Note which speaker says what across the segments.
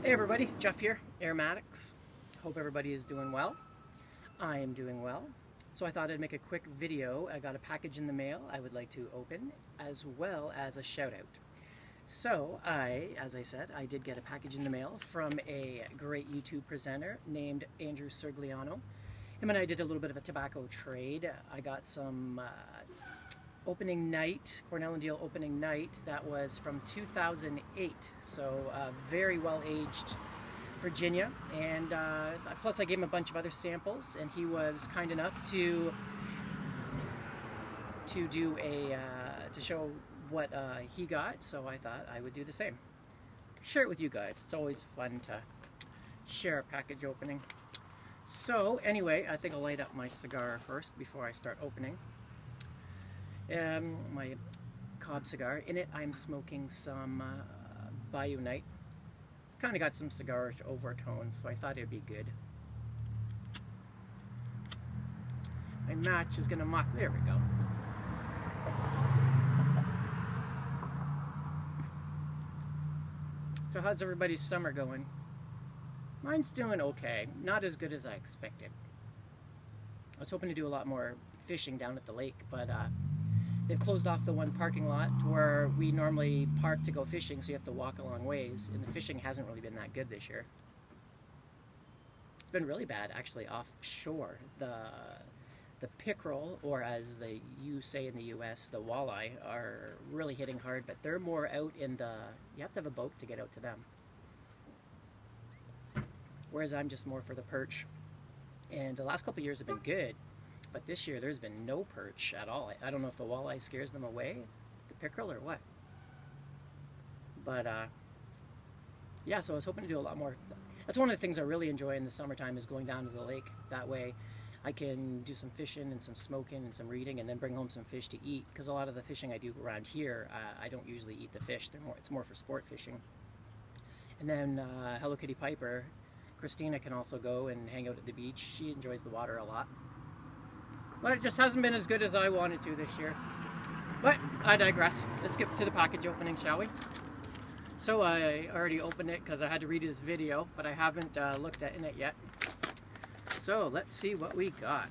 Speaker 1: Hey everybody, Jeff here, Aromatics. Hope everybody is doing well. I am doing well. So I thought I'd make a quick video. I got a package in the mail I would like to open, as well as a shout out. So as I said, I did get a package in the mail from a great YouTube presenter named Andrew Cirigliano. Him and I did a little bit of a tobacco trade. I got some opening night, Cornell and Deal opening night, that was from 2008, so very well aged Virginia, and plus I gave him a bunch of other samples, and he was kind enough to do a to show what he got, so I thought I would do the same. Share it with you guys. It's always fun to share a package opening. So anyway, I think I'll light up my cigar first before I start opening. My cob cigar. In it, I'm smoking some Bayou Night. Kind of got some cigarish overtones, so I thought it'd be good. My match is gonna mock. There we go. So how's everybody's summer going? Mine's doing okay. Not as good as I expected. I was hoping to do a lot more fishing down at the lake, but they've closed off the one parking lot where we normally park to go fishing, so you have to walk a long ways, and the fishing hasn't really been that good this year. It's been really bad, actually, offshore. The pickerel, or as you say in the US, the walleye, are really hitting hard, but they're more out in you have to have a boat to get out to them. Whereas I'm just more for the perch. And the last couple of years have been good. But this year, there's been no perch at all. I don't know if the walleye scares them away, the pickerel, or what. But, yeah, so I was hoping to do a lot more. That's one of the things I really enjoy in the summertime, is going down to the lake. That way, I can do some fishing and some smoking and some reading, and then bring home some fish to eat. Because a lot of the fishing I do around here, I don't usually eat the fish. It's more for sport fishing. And then Hello Kitty Piper, Christina can also go and hang out at the beach. She enjoys the water a lot. But it just hasn't been as good as I wanted to this year. But I digress. Let's get to the package opening, shall we? So I already opened it because I had to redo this video, but I haven't looked at it yet. So let's see what we got.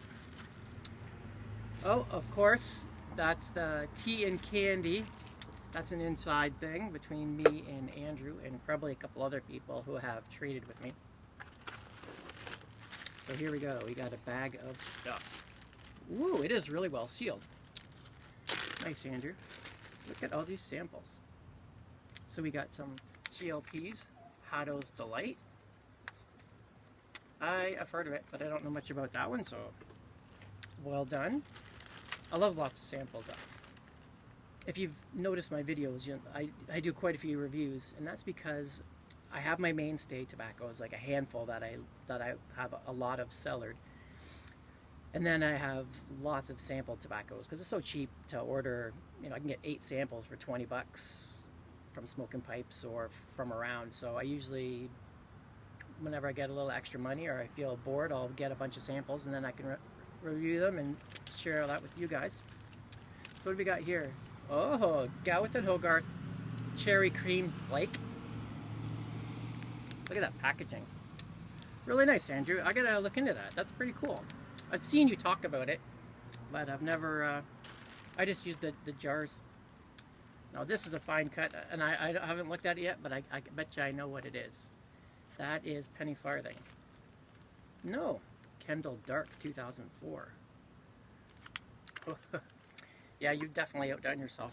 Speaker 1: Oh, of course, that's the tea and candy. That's an inside thing between me and Andrew, and probably a couple other people who have traded with me. So here we go. We got a bag of stuff. Ooh, it is really well sealed. Nice, Andrew. Look at all these samples. So we got some GLPs, Hado's Delight. I've heard of it, but I don't know much about that one, so well done. I love lots of samples. If you've noticed my videos, I do quite a few reviews, and that's because I have my mainstay tobaccos, like a handful that I have a lot of cellared. And then I have lots of sampled tobaccos, because it's so cheap to order. You know, I can get 8 samples for 20 bucks from Smoking Pipes or from around. So I usually, whenever I get a little extra money or I feel bored, I'll get a bunch of samples, and then I can review them and share that with you guys. So what do we got here? Oh, Gowith and Hogarth Cherry Cream Flake. Look at that packaging. Really nice, Andrew. I gotta look into that. That's pretty cool. I've seen you talk about it, but I've never, I just used the jars. Now this is a fine cut, and I haven't looked at it yet, but I bet you I know what it is. That is Penny Farthing. No, Kendall Dark 2004. Yeah, you've definitely outdone yourself.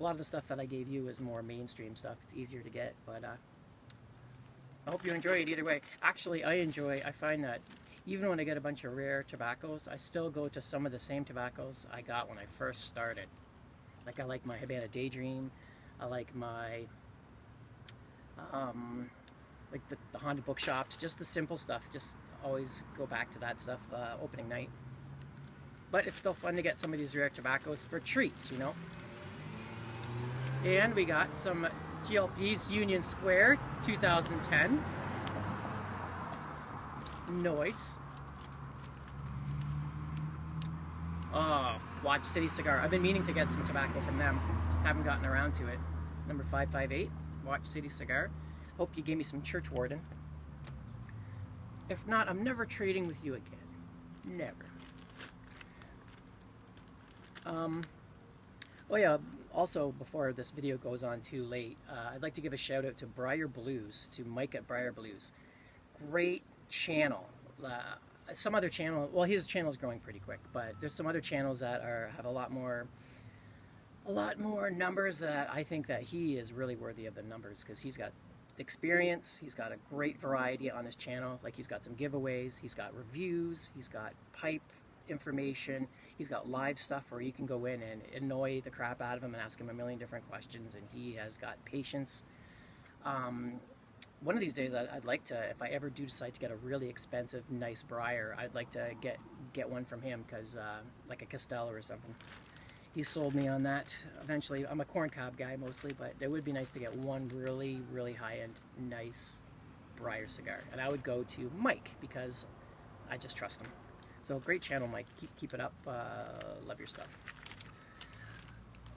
Speaker 1: A lot of the stuff that I gave you is more mainstream stuff. It's easier to get, but I hope you enjoy it either way. Actually, I find that even when I get a bunch of rare tobaccos, I still go to some of the same tobaccos I got when I first started. Like I like my Habana Daydream, I like my, like the Haunted Bookshops, just the simple stuff. Just always go back to that stuff opening night. But it's still fun to get some of these rare tobaccos for treats, you know. And we got some GLP's Union Square 2010. Noise. Oh, Watch City Cigar. I've been meaning to get some tobacco from them. Just haven't gotten around to it. Number 558, Watch City Cigar. Hope you gave me some church warden. If not, I'm never trading with you again. Never. Oh yeah, also before this video goes on too late, I'd like to give a shout out to Briar Blues, to Mike at Briar Blues. Great channel. Some other channel, well, his channel is growing pretty quick, but there's some other channels that have a lot more numbers that I think that he is really worthy of the numbers, because he's got experience, he's got a great variety on his channel. Like, he's got some giveaways, he's got reviews, he's got pipe information, he's got live stuff where you can go in and annoy the crap out of him and ask him a million different questions, and he has got patience. One of these days I'd like to, if I ever do decide to get a really expensive, nice briar, I'd like to get one from him, because like a Costello or something. He sold me on that eventually. I'm a corncob guy mostly, but it would be nice to get one really, really high-end, nice briar cigar. And I would go to Mike, because I just trust him. So great channel, Mike. Keep it up. Love your stuff.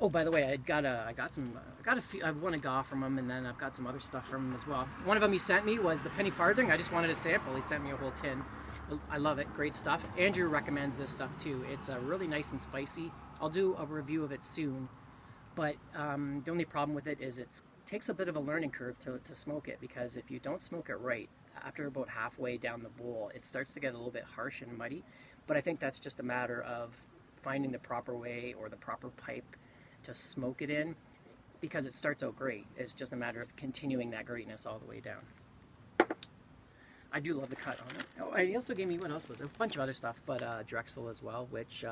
Speaker 1: Oh, by the way, I won a gaw from him, and then I've got some other stuff from him as well. One of them he sent me was the penny farthing. I just wanted a sample. He sent me a whole tin. I love it. Great stuff. Andrew recommends this stuff too. It's really nice and spicy. I'll do a review of it soon, but the only problem with it is it takes a bit of a learning curve to smoke it, because if you don't smoke it right, after about halfway down the bowl, it starts to get a little bit harsh and muddy. But I think that's just a matter of finding the proper way or the proper pipe to smoke it in, because it starts out great. It's just a matter of continuing that greatness all the way down. I do love the cut on it. Oh, and he also gave me, what else was there? A bunch of other stuff, but Drexel as well, which,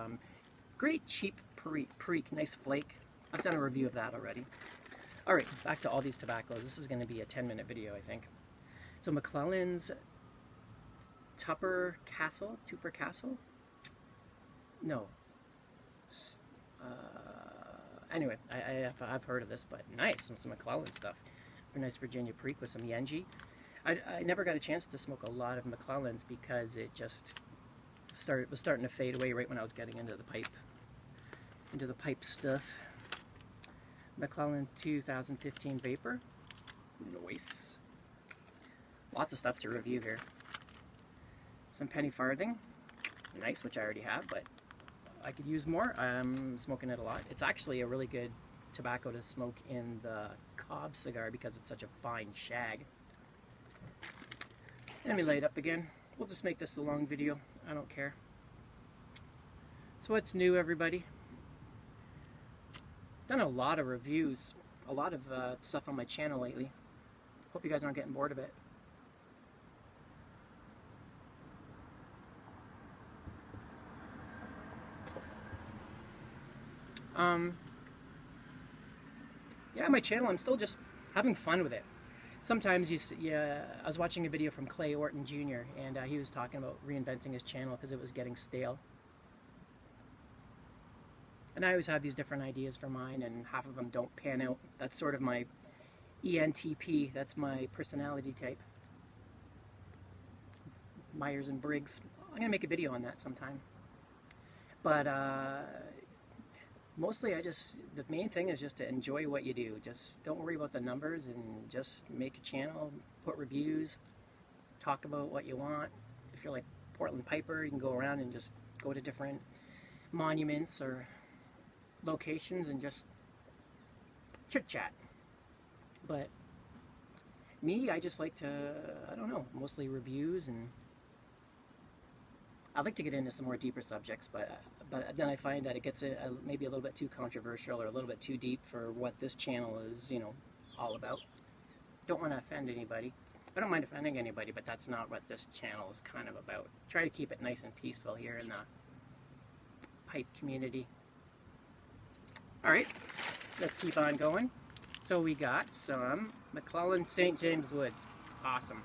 Speaker 1: great cheap Perique, nice flake. I've done a review of that already. All right, back to all these tobaccos. This is going to be a 10-minute video, I think. So McClelland's Tupper Castle? No. Anyway, I've heard of this, but nice. Some McClelland stuff. Very nice Virginia Perique with some Yenji. I never got a chance to smoke a lot of McClelland's, because it just was starting to fade away right when I was getting into the pipe stuff. McClelland 2015 Vapor. Nice. Lots of stuff to review here. Some penny farthing. Nice, which I already have, but I could use more. I'm smoking it a lot. It's actually a really good tobacco to smoke in the cob cigar, because it's such a fine shag. Let me light it up again. We'll just make this a long video. I don't care. So what's new, everybody? Done a lot of reviews, a lot of stuff on my channel lately. Hope you guys aren't getting bored of it. Yeah, my channel, I'm still just having fun with it. Sometimes I was watching a video from Clay Orton Jr., and he was talking about reinventing his channel because it was getting stale. And I always have these different ideas for mine, and half of them don't pan out. That's sort of my ENTP. That's my personality type. Myers and Briggs. I'm going to make a video on that sometime. But mostly the main thing is just to enjoy what you do. Just don't worry about the numbers, and just make a channel, put reviews, talk about what you want. If you're like Bluefin Piper, you can go around and just go to different monuments or locations and just chit chat. But me, I just like to, I don't know, mostly reviews, and I'd like to get into some more deeper subjects, but then I find that it gets maybe a little bit too controversial or a little bit too deep for what this channel is, all about. Don't want to offend anybody. I don't mind offending anybody, but that's not what this channel is kind of about. Try to keep it nice and peaceful here in the pipe community. Alright, let's keep on going. So we got some McClelland St. James Woods. Awesome.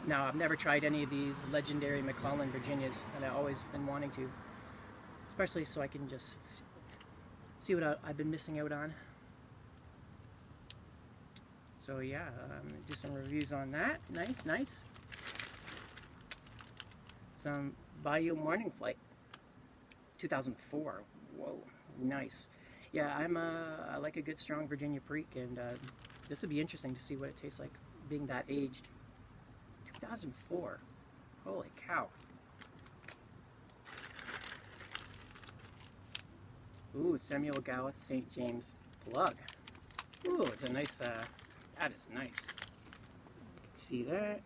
Speaker 1: Now, I've never tried any of these legendary McClelland Virginias, and I've always been wanting to. Especially so I can just see what I've been missing out on. So yeah, do some reviews on that. Nice. Some Bayou Morning Flight. 2004. Whoa, nice. Yeah, I like a good strong Virginia Perique, and this would be interesting to see what it tastes like being that aged. 2004. Holy cow. Ooh, Samuel Gawith St. James plug. Ooh, it's a nice, that is nice. You can see that.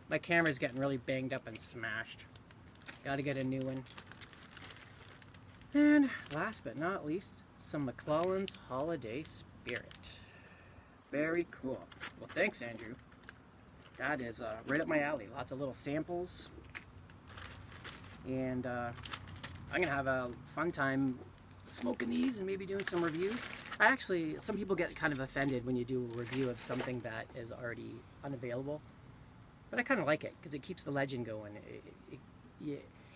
Speaker 1: My camera's getting really banged up and smashed. Gotta get a new one. And last but not least, some McClellan's Holiday Spirit. Very cool. Well, thanks, Andrew. That is right up my alley. Lots of little samples. And I'm going to have a fun time smoking these and maybe doing some reviews. Some people get kind of offended when you do a review of something that is already unavailable. But I kind of like it because it keeps the legend going.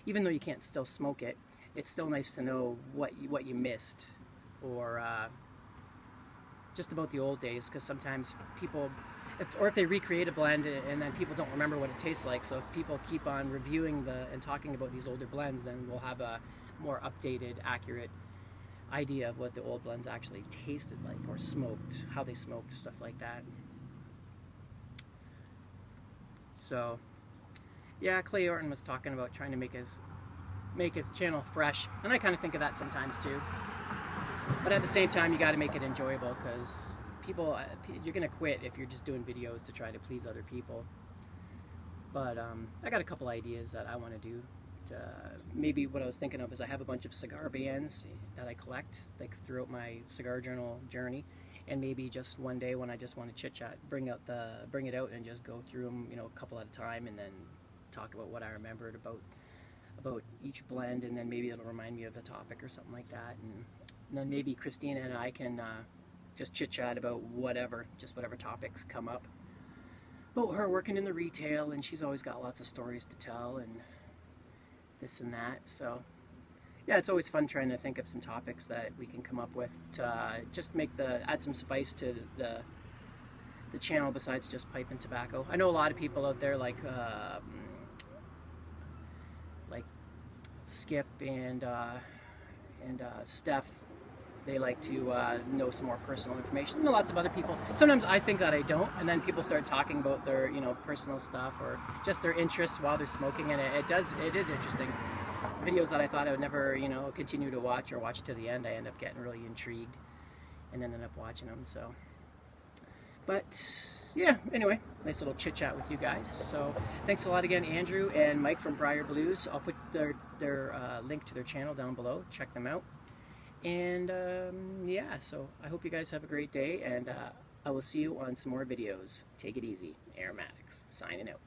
Speaker 1: Even though you can't still smoke it, it's still nice to know what you missed, or just about the old days, because sometimes people, if they recreate a blend and then people don't remember what it tastes like, so if people keep on reviewing and talking about these older blends, then we'll have a more updated, accurate idea of what the old blends actually tasted like, or smoked, how they smoked, stuff like that. So, yeah, Clay Orton was talking about trying to make his channel fresh, and I kind of think of that sometimes too. But at the same time, you got to make it enjoyable, because you're gonna quit if you're just doing videos to try to please other people. But I got a couple ideas that I want to do. Maybe what I was thinking of is I have a bunch of cigar bands that I collect, like throughout my cigar journal journey, and maybe just one day when I just want to chit chat, bring it out and just go through them, a couple at a time, and then talk about what I remembered about each blend, and then maybe it'll remind me of a topic or something like that, and then maybe Christina and I can just chit chat about whatever topics come up about her working in the retail, and she's always got lots of stories to tell and this and that. So yeah, it's always fun trying to think of some topics that we can come up with to just add some spice to the channel besides just pipe and tobacco. I know a lot of people out there like Skip and Steph, they like to know some more personal information. And lots of other people. Sometimes I think that I don't, and then people start talking about their personal stuff or just their interests while they're smoking, and it is interesting. Videos that I thought I would never continue to watch or watch to the end, I end up getting really intrigued and then end up watching them. So, but yeah, anyway, nice little chit chat with you guys. So thanks a lot again, Andrew and Mike from Briar Blues. I'll put their link to their channel down below. Check them out. And yeah, so I hope you guys have a great day, and I will see you on some more videos. Take it easy. Aromatics, signing out.